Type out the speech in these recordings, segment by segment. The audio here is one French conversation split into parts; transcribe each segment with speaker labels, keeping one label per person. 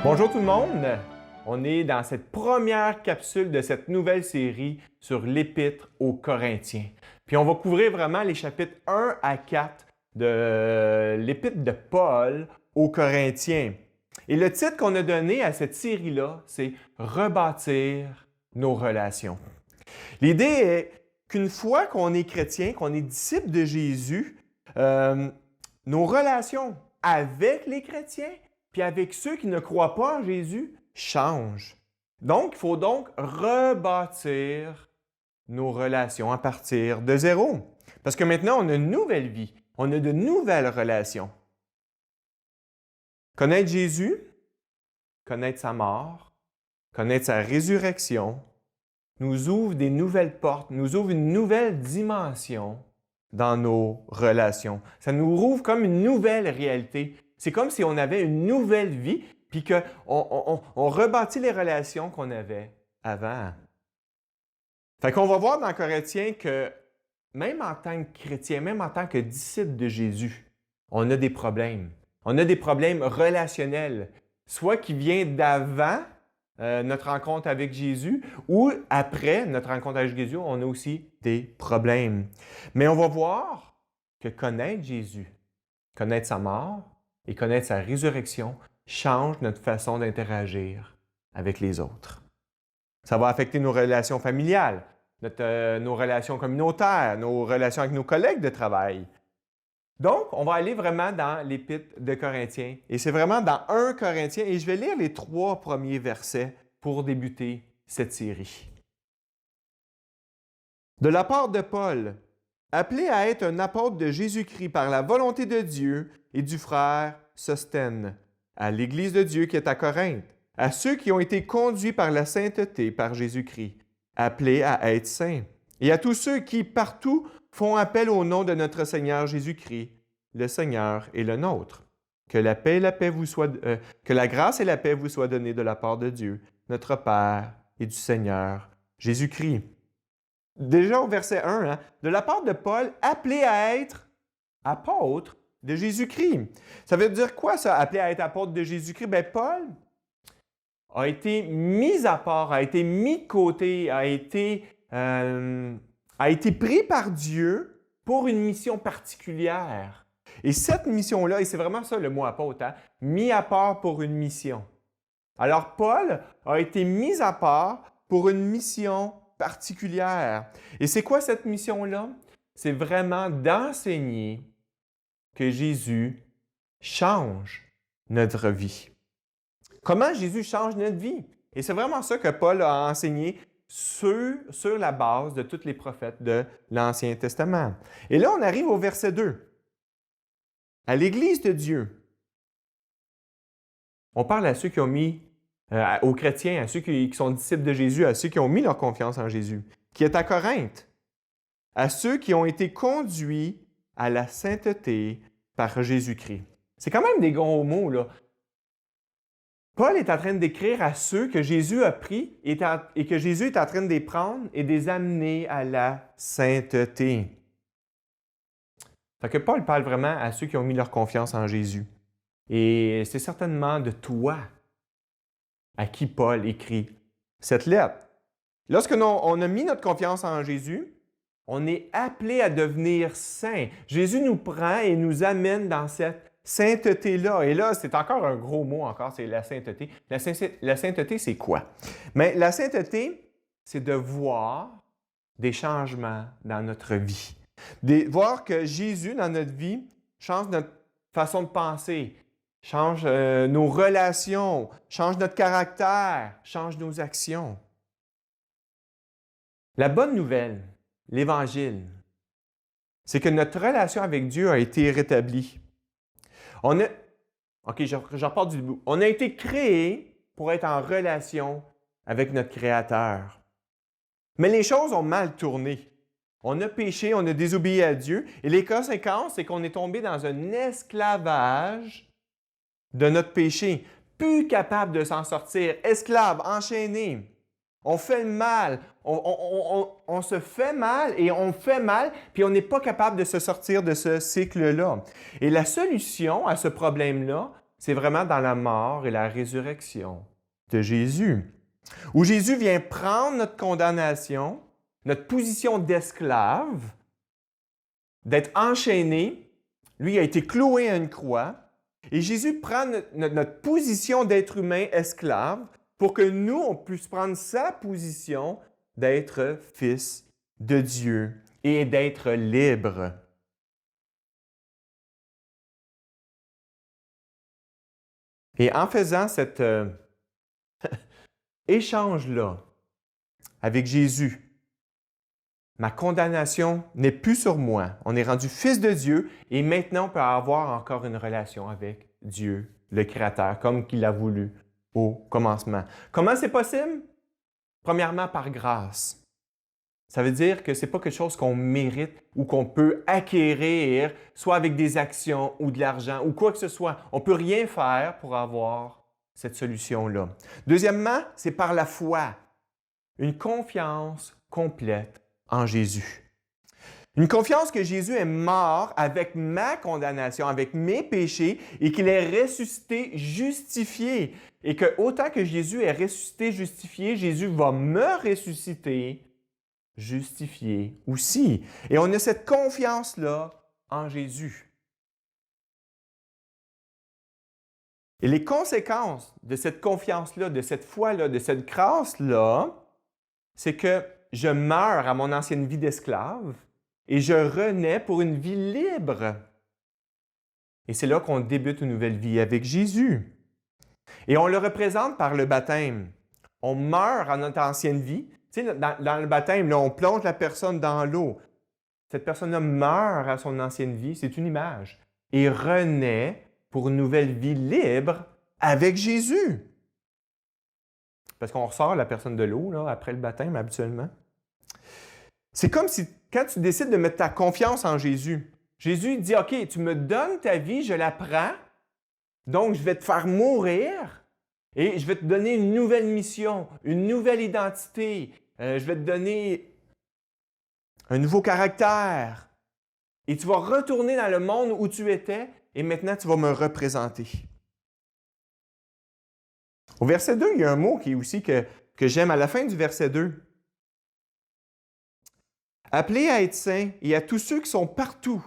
Speaker 1: Bonjour tout le monde! On est dans cette première capsule de cette nouvelle série sur l'Épître aux Corinthiens. Puis on va couvrir vraiment les chapitres 1 à 4 de l'Épître de Paul aux Corinthiens. Et le titre qu'on a donné à cette série-là, c'est « Rebâtir nos relations ». L'idée est qu'une fois qu'on est chrétien, qu'on est disciple de Jésus, nos relations avec les chrétiens puis avec ceux qui ne croient pas en Jésus changent. Donc, il faut donc rebâtir nos relations à partir de zéro. Parce que maintenant, on a une nouvelle vie, on a de nouvelles relations. Connaître Jésus, connaître sa mort, connaître sa résurrection, nous ouvre des nouvelles portes, nous ouvre une nouvelle dimension dans nos relations. Ça nous ouvre comme une nouvelle réalité. C'est comme si on avait une nouvelle vie, puis qu'on rebâtit les relations qu'on avait avant. Fait qu'on va voir dans Corinthiens que même en tant que chrétien, même en tant que disciple de Jésus, on a des problèmes. On a des problèmes relationnels, soit qui viennent d'avant notre rencontre avec Jésus, ou après notre rencontre avec Jésus, on a aussi des problèmes. Mais on va voir que connaître Jésus, connaître sa mort et connaître sa résurrection change notre façon d'interagir avec les autres. Ça va affecter nos relations familiales, nos relations communautaires, nos relations avec nos collègues de travail. Donc, on va aller vraiment dans l'Épître de Corinthiens. Et c'est vraiment dans 1 Corinthiens. Et je vais lire les 3 premiers versets pour débuter cette série. De la part de Paul, appelé à être un apôtre de Jésus-Christ par la volonté de Dieu et du frère Sosthène, à l'Église de Dieu qui est à Corinthe, à ceux qui ont été conduits par la sainteté par Jésus-Christ, appelés à être saints, et à tous ceux qui, partout, font appel au nom de notre Seigneur Jésus-Christ, le Seigneur et le nôtre. Que la grâce et la paix vous soient données de la part de Dieu, notre Père et du Seigneur Jésus-Christ. Déjà au verset 1, de la part de Paul, appelé à être apôtre de Jésus-Christ. Ça veut dire quoi ça, appelé à être apôtre de Jésus-Christ? Bien, Paul a été mis à part, a été mis de côté, a été pris par Dieu pour une mission particulière. Et cette mission-là, et c'est vraiment ça le mot apôtre, mis à part pour une mission. Alors, Paul a été mis à part pour une mission particulière. Et c'est quoi cette mission-là? C'est vraiment d'enseigner que Jésus change notre vie. Comment Jésus change notre vie? Et c'est vraiment ça que Paul a enseigné sur la base de tous les prophètes de l'Ancien Testament. Et là, on arrive au verset 2. À l'Église de Dieu, on parle à ceux qui ont mis, aux chrétiens, à ceux qui sont disciples de Jésus, à ceux qui ont mis leur confiance en Jésus, qui est à Corinthe, à ceux qui ont été conduits à la sainteté par Jésus-Christ. C'est quand même des gros mots, là. Paul est en train d'écrire à ceux que Jésus a pris et que Jésus est en train de les prendre et de les amener à la sainteté. Fait que Paul parle vraiment à ceux qui ont mis leur confiance en Jésus. Et c'est certainement de toi à qui Paul écrit cette lettre. Lorsque on a mis notre confiance en Jésus, on est appelé à devenir saint. Jésus nous prend et nous amène dans cette sainteté-là. Et là, c'est encore un gros mot, c'est la sainteté. La sainteté, c'est quoi? Mais la sainteté, c'est de voir des changements dans notre vie. Voir que Jésus, dans notre vie, change notre façon de penser, change nos relations, change notre caractère, change nos actions. La bonne nouvelle, l'Évangile, c'est que notre relation avec Dieu a été rétablie. Je repars du bout. On a été créé pour être en relation avec notre Créateur. Mais les choses ont mal tourné. On a péché, on a désobéi à Dieu, et les conséquences, c'est qu'on est tombé dans un esclavage de notre péché, plus capable de s'en sortir, esclave, enchaîné. On fait le mal, on se fait mal et on fait mal, puis on n'est pas capable de se sortir de ce cycle-là. Et la solution à ce problème-là, c'est vraiment dans la mort et la résurrection de Jésus, où Jésus vient prendre notre condamnation, notre position d'esclave, d'être enchaîné. Lui a été cloué à une croix. Et Jésus prend notre position d'être humain esclave pour que nous, on puisse prendre sa position d'être fils de Dieu et d'être libre. Et en faisant cet échange-là avec Jésus, ma condamnation n'est plus sur moi. On est rendu fils de Dieu et maintenant on peut avoir encore une relation avec Dieu, le Créateur, comme qu'il a voulu au commencement. Comment c'est possible? Premièrement, par grâce. Ça veut dire que ce n'est pas quelque chose qu'on mérite ou qu'on peut acquérir, soit avec des actions ou de l'argent ou quoi que ce soit. On ne peut rien faire pour avoir cette solution-là. Deuxièmement, c'est par la foi. Une confiance complète en Jésus. Une confiance que Jésus est mort avec ma condamnation, avec mes péchés et qu'il est ressuscité, justifié. Et que autant que Jésus est ressuscité, justifié, Jésus va me ressusciter, justifié aussi. Et on a cette confiance-là en Jésus. Et les conséquences de cette confiance-là, de cette foi-là, de cette grâce-là, c'est que je meurs à mon ancienne vie d'esclave et je renais pour une vie libre. Et c'est là qu'on débute une nouvelle vie avec Jésus. Et on le représente par le baptême. On meurt à notre ancienne vie. Tu sais, dans le baptême, là, on plonge la personne dans l'eau. Cette personne-là meurt à son ancienne vie, c'est une image, et renaît pour une nouvelle vie libre avec Jésus. Parce qu'on ressort la personne de l'eau là, après le baptême habituellement. C'est comme si, quand tu décides de mettre ta confiance en Jésus, Jésus dit, OK, tu me donnes ta vie, je la prends, donc je vais te faire mourir et je vais te donner une nouvelle mission, une nouvelle identité, je vais te donner un nouveau caractère et tu vas retourner dans le monde où tu étais et maintenant tu vas me représenter. Au verset 2, il y a un mot qui est aussi que j'aime à la fin du verset 2. Appelez à être saints et à tous ceux qui sont partout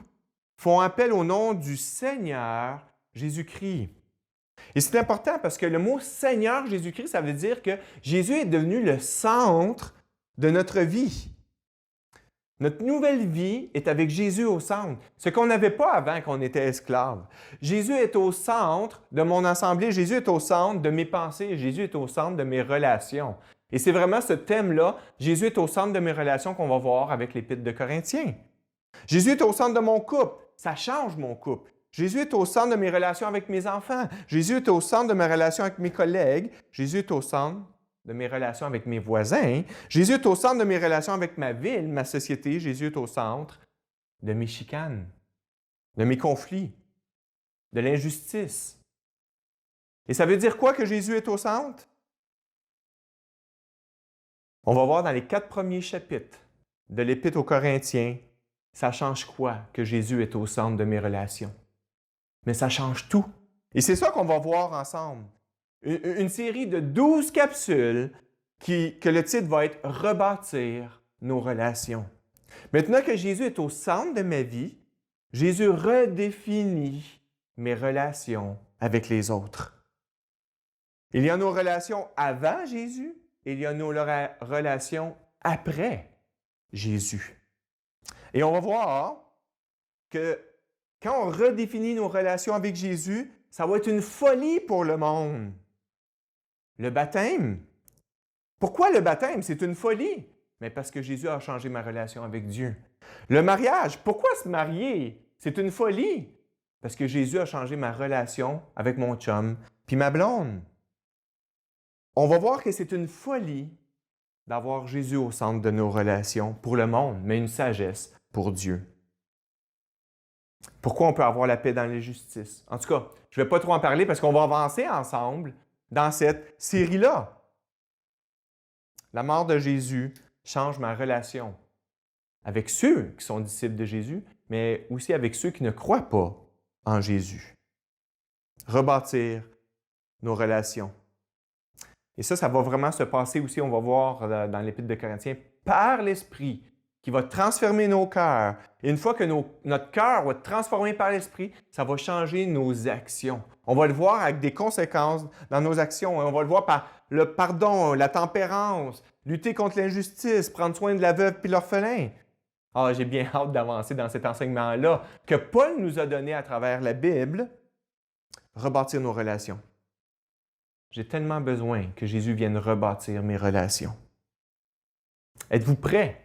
Speaker 1: font appel au nom du Seigneur Jésus-Christ. Et c'est important parce que le mot Seigneur Jésus-Christ, ça veut dire que Jésus est devenu le centre de notre vie. Notre nouvelle vie est avec Jésus au centre, ce qu'on n'avait pas avant qu'on était esclave. Jésus est au centre de mon assemblée, Jésus est au centre de mes pensées, Jésus est au centre de mes relations. Et c'est vraiment ce thème-là, Jésus est au centre de mes relations qu'on va voir avec l'Épître de Corinthiens. Jésus est au centre de mon couple, ça change mon couple. Jésus est au centre de mes relations avec mes enfants. Jésus est au centre de mes relations avec mes collègues. Jésus est au centre de mes relations avec mes voisins. Jésus est au centre de mes relations avec ma ville, ma société. Jésus est au centre de mes chicanes, de mes conflits, de l'injustice. Et ça veut dire quoi que Jésus est au centre? On va voir dans les 4 premiers chapitres de l'Épître aux Corinthiens, ça change quoi que Jésus est au centre de mes relations? Mais ça change tout. Et c'est ça qu'on va voir ensemble. Une série de 12 capsules que le titre va être « Rebâtir nos relations ». Maintenant que Jésus est au centre de ma vie, Jésus redéfinit mes relations avec les autres. Il y a nos relations avant Jésus et il y a nos relations après Jésus. Et on va voir que quand on redéfinit nos relations avec Jésus, ça va être une folie pour le monde. Le baptême. Pourquoi le baptême? C'est une folie. Mais parce que Jésus a changé ma relation avec Dieu. Le mariage. Pourquoi se marier? C'est une folie. Parce que Jésus a changé ma relation avec mon chum puis ma blonde. On va voir que c'est une folie d'avoir Jésus au centre de nos relations pour le monde, mais une sagesse pour Dieu. Pourquoi on peut avoir la paix dans l'injustice? En tout cas, je ne vais pas trop en parler parce qu'on va avancer ensemble dans cette série-là. La mort de Jésus change ma relation avec ceux qui sont disciples de Jésus, mais aussi avec ceux qui ne croient pas en Jésus. rebâtir nos relations. Et ça va vraiment se passer aussi, on va voir dans l'Épître de Corinthiens, par l'Esprit qui va transformer nos cœurs. Et une fois que notre cœur va être transformé par l'Esprit, ça va changer nos actions. On va le voir avec des conséquences dans nos actions. On va le voir par le pardon, la tempérance, lutter contre l'injustice, prendre soin de la veuve puis l'orphelin. Ah, j'ai bien hâte d'avancer dans cet enseignement-là que Paul nous a donné à travers la Bible, rebâtir nos relations. J'ai tellement besoin que Jésus vienne rebâtir mes relations. Êtes-vous prêts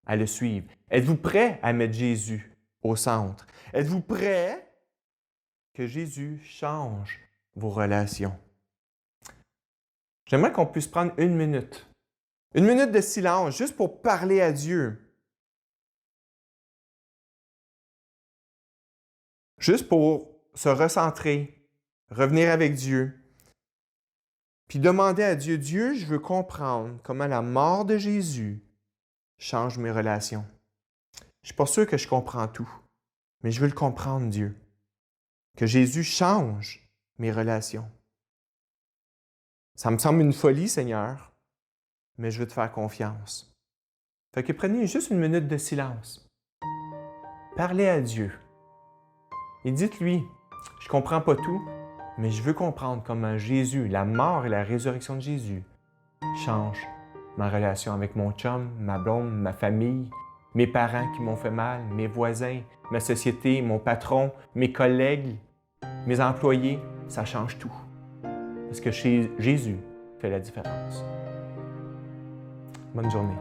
Speaker 1: à le suivre? Êtes-vous prêts à mettre Jésus au centre? Êtes-vous prêts que Jésus change vos relations? J'aimerais qu'on puisse prendre une minute de silence, juste pour parler à Dieu. Juste pour se recentrer, revenir avec Dieu. Puis demander à Dieu, Dieu, je veux comprendre comment la mort de Jésus change mes relations. Je ne suis pas sûr que je comprends tout, mais je veux le comprendre, Dieu. Que Jésus change mes relations. Ça me semble une folie, Seigneur, mais je veux te faire confiance. Fait que prenez juste une minute de silence. Parlez à Dieu. Et dites-lui, je ne comprends pas tout, mais je veux comprendre comment Jésus, la mort et la résurrection de Jésus, changent ma relation avec mon chum, ma blonde, ma famille, mes parents qui m'ont fait mal, mes voisins, ma société, mon patron, mes collègues, mes employés, ça change tout. Parce que Jésus fait la différence. Bonne journée.